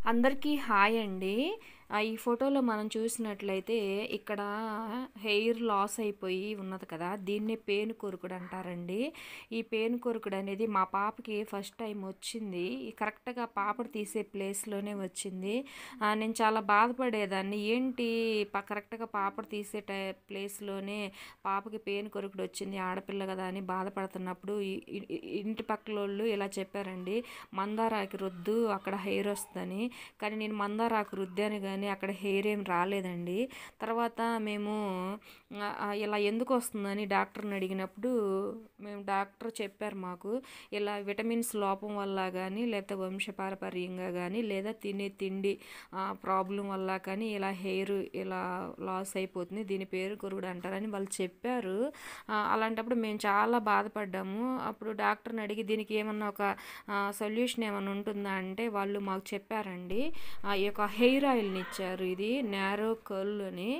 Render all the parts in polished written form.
అందరికీ హాయ్ అండి. ఈ ఫోటోలో మనం చూసినట్లయితే ఇక్కడ హెయిర్ లాస్ అయిపోయి ఉన్నది కదా! దీన్నే పేను కొరుకుడు అంటారండి. ఈ పేను కొరుకుడు అనేది మా పాపకి ఫస్ట్ టైమ్ వచ్చింది. కరెక్ట్‌గా పాపడు తీసే ప్లేస్‌లోనే వచ్చింది. నేను చాలా బాధపడేదాన్ని. ఏంటి కరెక్ట్‌గా పాపడు తీసే ప్లేస్‌లోనే పాపకి పేను కొరుకుడు వచ్చింది. ఆడపిల్ల కదా అని బాధపడుతున్నప్పుడు ఇంటి పక్కలోళ్ళు ఇలా చెప్పారండి. మందారాకు రుద్దు అక్కడ హెయిర్ వస్తదని. కానీ నేను మందారాకు రుద్దాను గానీ అక్కడ హెయిర్ ఏం రాలేదండి. తర్వాత మేము ఇలా ఎందుకు వస్తుందని డాక్టర్ని అడిగినప్పుడు డాక్టర్ చెప్పారు మాకు, ఇలా విటమిన్స్ లోపం వల్ల కానీ, లేకపోతే వంశపారపర్యంగా కానీ, లేదా తినే తిండి ప్రాబ్లం వల్ల కానీ ఇలా హెయిర్ ఇలా లాస్ అయిపోతుంది, దీని పేరు కొరుకుడు అంటారని వాళ్ళు చెప్పారు. అలాంటప్పుడు మేము చాలా బాధపడ్డాము. అప్పుడు డాక్టర్ని అడిగి దీనికి ఏమన్నా ఒక సొల్యూషన్ ఏమైనా ఉంటుందా అంటే వాళ్ళు మాకు చెప్పారండి. ఈ యొక్క హెయిర్ ఆయిల్ని ఇచ్చారు. ఇది నారో కర్ల్ అని.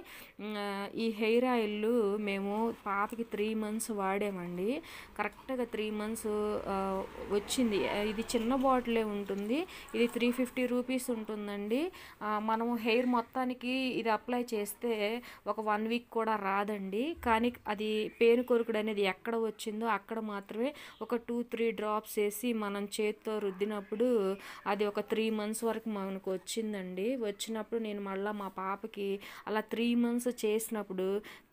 ఈ హెయిర్ ఆయిల్ మేము పాపకి 3 మంత్స్ వాడామండి. కరెక్ట్గా 3 మంత్స్ వచ్చింది. ఇది చిన్న బాటిలే ఉంటుంది. ఇది 350 రూపీస్ ఉంటుందండి. మనము హెయిర్ మొత్తానికి ఇది అప్లై చేస్తే ఒక 1 వీక్ కూడా రాదండి. కానీ అది పేను కొరుకుడు అనేది ఎక్కడ వచ్చిందో అక్కడ మాత్రమే ఒక 2-3 డ్రాప్స్ వేసి మనం చేతితో రుద్దినప్పుడు అది ఒక 3 మంత్స్ వరకు మనకు వచ్చిందండి. వచ్చినప్పుడు నేను మళ్ళీ మా పాపకి అలా 3 మంత్స్ చేసినప్పుడు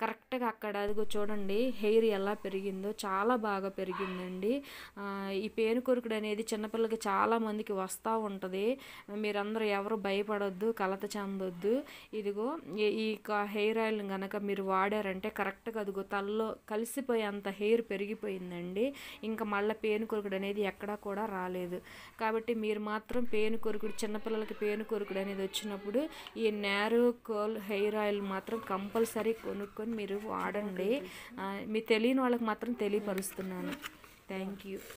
కరెక్ట్గా అక్కడ అదిగో చూడండి హెయిర్ ఎలా పెరిగిందో, చాలా బాగా పెరిగిందండి. ఈ పేను కొరుకుడు అనేది చిన్నపిల్లలకి చాలామందికి వస్తూ ఉంటుంది. మీరందరూ ఎవరు భయపడొద్దు, కలత చెందొద్దు. ఇదిగో ఈ హెయిర్ ఆయిల్ కనుక మీరు వాడారంటే కరెక్ట్గా అదిగో తలలో కలిసిపోయేంత హెయిర్ పెరిగిపోయిందండి. ఇంకా మళ్ళీ పేను కొరుకుడు అనేది ఎక్కడా కూడా రాలేదు. కాబట్టి మీరు మాత్రం పేను కొరుకుడు, చిన్నపిల్లలకి పేను కొరుకుడు అనేది వచ్చినప్పుడు ఈ నారో కర్ల్ హెయిర్ ఆయిల్ మాత్రం కంపల్సరీ కొనుక్కొని మీరు వాడండి. మీ తెలియని వాళ్ళకి మాత్రం తెలియపరుస్తున్నాను. Thank you.